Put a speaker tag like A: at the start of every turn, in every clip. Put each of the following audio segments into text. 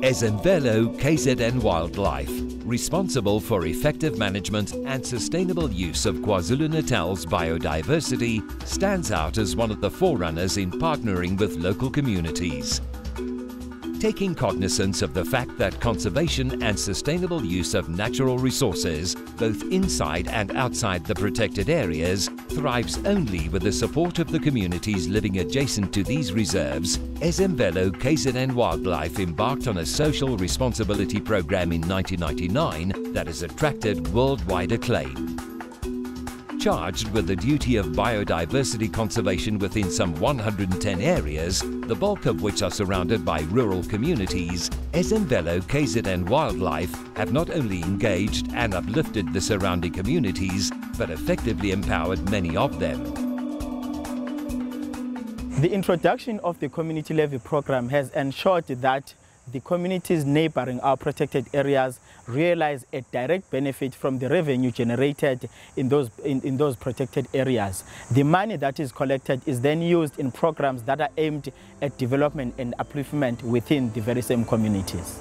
A: Ezemvelo KZN Wildlife, responsible for effective management and sustainable use of KwaZulu Natal's biodiversity, stands out as one of the forerunners in partnering with local communities. Taking cognizance of the fact that conservation and sustainable use of natural resources, both inside and outside the protected areas, thrives only with the support of the communities living adjacent to these reserves, Ezemvelo KZN Wildlife embarked on a social responsibility program in 1999 that has attracted worldwide acclaim. Charged with the duty of biodiversity conservation within some 110 areas, the bulk of which are surrounded by rural communities, Ezemvelo KZN Wildlife have not only engaged and uplifted the surrounding communities, but effectively empowered many of them.
B: The introduction of the community levy program has ensured that the communities neighboring our protected areas realize a direct benefit from the revenue generated in those protected areas. The money that is collected is then used in programs that are aimed at development and upliftment within the very same communities.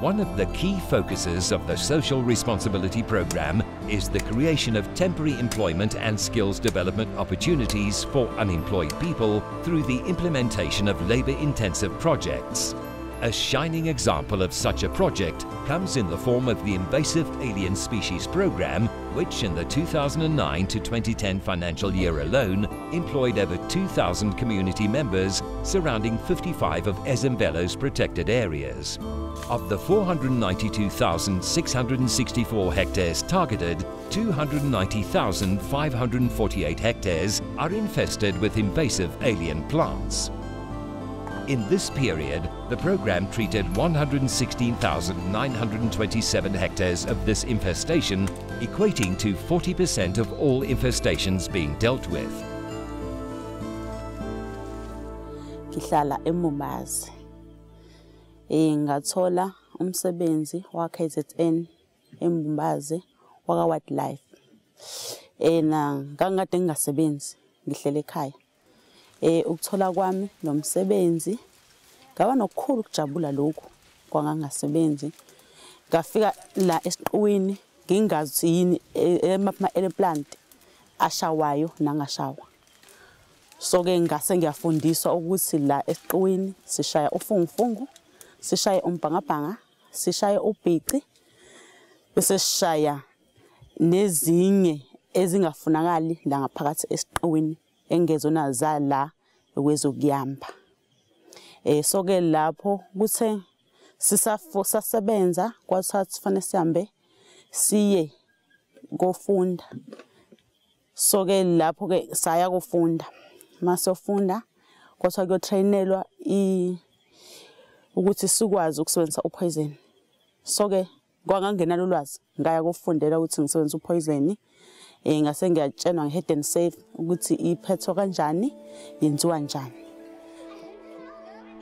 A: One of the key focuses of the Social Responsibility Program is the creation of temporary employment and skills development opportunities for unemployed people through the implementation of labour-intensive projects. A shining example of such a project comes in the form of the Invasive Alien Species Program, which in the 2009 to 2010 financial year alone employed over 2,000 community members surrounding 55 of Ezemvelo's protected areas. Of the 492,664 hectares targeted, 290,548 hectares are infested with invasive alien plants. In this period, the program treated 116,927 hectares of this infestation, equating to 40% of all infestations being dealt with.
C: Ngihlala eMumbazi. Ngathola umsebenzi wa KZN eMumbazi waka Wildlife. Ngangade ngingasebenzi, ngihlele ekhaya. Ukuthola kwami lo msebenzi ngaba nokukhulu ukujabula lokho kwangangasebenzi. Ngafika la esiqwini ngingazi yini ama-plant ashawayo nangashawa. So ke ngase ngiyafundiswa ukuthi la esiqwini sishaya ufungufungu, sishaya umbhangabhanga, sishaya ubhici, bese sishaya nezinye ezingafunakali la ngaphakathi esiqwini engezona zala kwezokuyamba. So ke lapho kuthe sisasebenza kwathatha kufanele sihambe siye kofunda. So ke lapho ke saya kufunda. Masofunda kwathiwa kuyotrainelwa ukuthi sikwazi ukusebenzisa upoison. So ke kwangangenalo ulwazi ngaya kufundela ukuthi ngisebenzisa upoison. Ngase ngiyatshenwa ngehead and safe ukuthi iphethwa kanjani, yenziwa njani.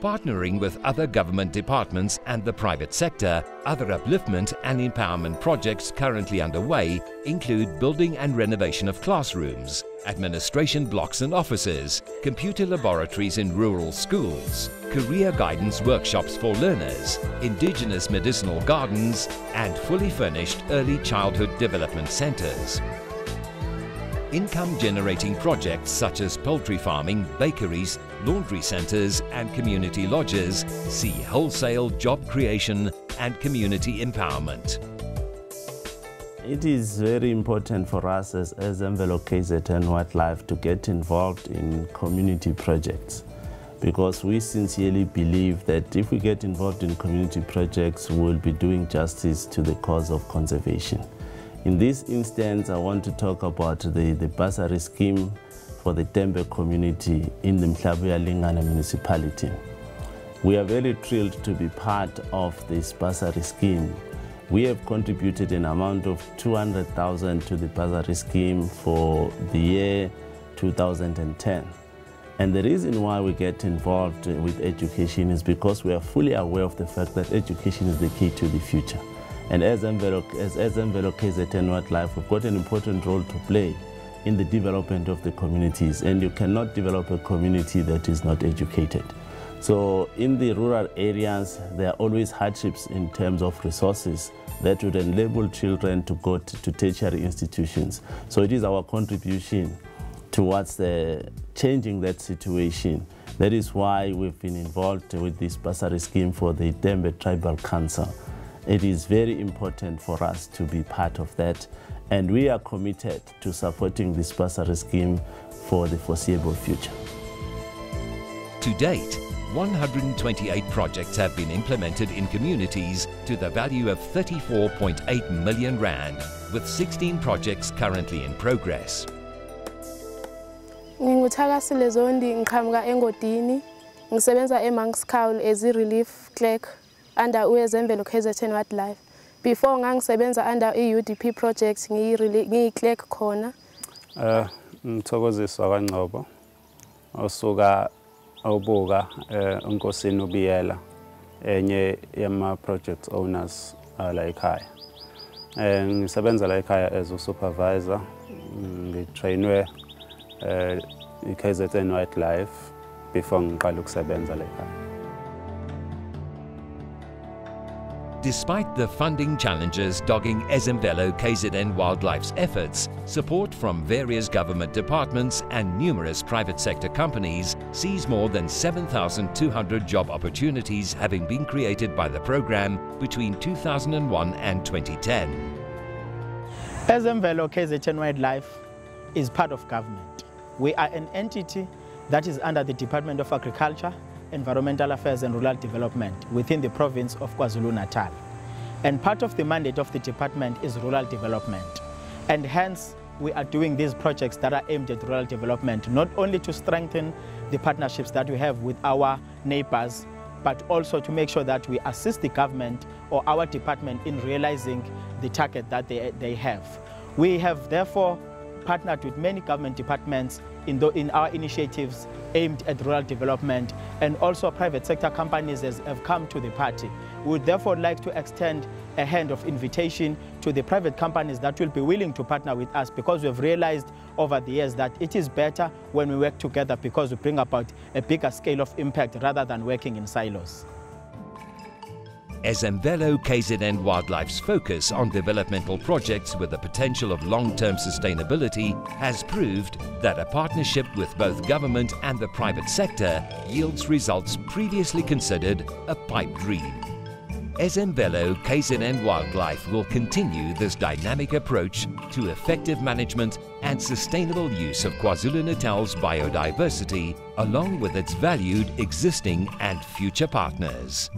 A: Partnering with other government departments and the private sector, other upliftment and empowerment projects currently underway include building and renovation of classrooms, administration blocks and offices, computer laboratories in rural schools, career guidance workshops for learners, indigenous medicinal gardens, and fully furnished early childhood development centres. Income-generating projects such as poultry farming, bakeries, laundry centres and community lodges see wholesale job creation and community empowerment.
D: It is very important for us as Ezemvelo KZN Wildlife to get involved in community projects, because we sincerely believe that if we get involved in community projects, we will be doing justice to the cause of conservation. In this instance, I want to talk about the bursary scheme for the Tembe community in the Mhlabuyalingana municipality. We are very thrilled to be part of this bursary scheme. We have contributed an amount of 200,000 to the bursary scheme for the year 2010. And the reason why we get involved with education is because we are fully aware of the fact that education is the key to the future. And as Ezemvelo KZN Wildlife, we've got an important role to play in the development of the communities, and you cannot develop a community that is not educated. So in the rural areas, there are always hardships in terms of resources that would enable children to go to tertiary institutions. So it is our contribution towards changing that situation. That is why we've been involved with this bursary scheme for the Dembe Tribal Council. It is very important for us to be part of that, and we are committed to supporting this bursary scheme for the foreseeable future.
A: To date, 128 projects have been implemented in communities to the value of 34.8 million rand, with 16 projects currently in progress.
E: Nginguthakasile Zondi, ngiqhamuka engodini, ngisebenza eMonks Cowl as i-relief clerk under Ezemvelo KZN Wildlife. Before ngangisebenza under i-UDP project ngiyi-clerk khona.
F: Ngithokoziswa kaNgcobo osuka awubuka uNkosini uBiyela, enye yama-project owners la ekhaya. Ngisebenza la ekhaya as a supervisor. Ngitrainwe i-KZN Wildlife before ngiqala ukusebenza la ekhaya.
A: Despite the funding challenges dogging Ezemvelo KZN Wildlife's efforts, support from various government departments and numerous private sector companies sees more than 7,200 job opportunities having been created by the program between 2001 and 2010.
B: Ezemvelo KZN Wildlife is part of government. We are an entity that is under the Department of Agriculture, Environmental Affairs and Rural Development within the province of KwaZulu Natal. And part of the mandate of the department is rural development. And hence, we are doing these projects that are aimed at rural development, not only to strengthen the partnerships that we have with our neighbors, but also to make sure that we assist the government or our department in realizing the target that they have. We have therefore partnered with many government departments in our initiatives aimed at rural development, and also private sector companies have come to the party. We would therefore like to extend a hand of invitation to the private companies that will be willing to partner with us, because we have realized over the years that it is better when we work together, because we bring about a bigger scale of impact rather than working in silos.
A: Ezemvelo KZN Wildlife's focus on developmental projects with the potential of long-term sustainability has proved that a partnership with both government and the private sector yields results previously considered a pipe dream. Ezemvelo KZN Wildlife will continue this dynamic approach to effective management and sustainable use of KwaZulu Natal's biodiversity, along with its valued existing and future partners.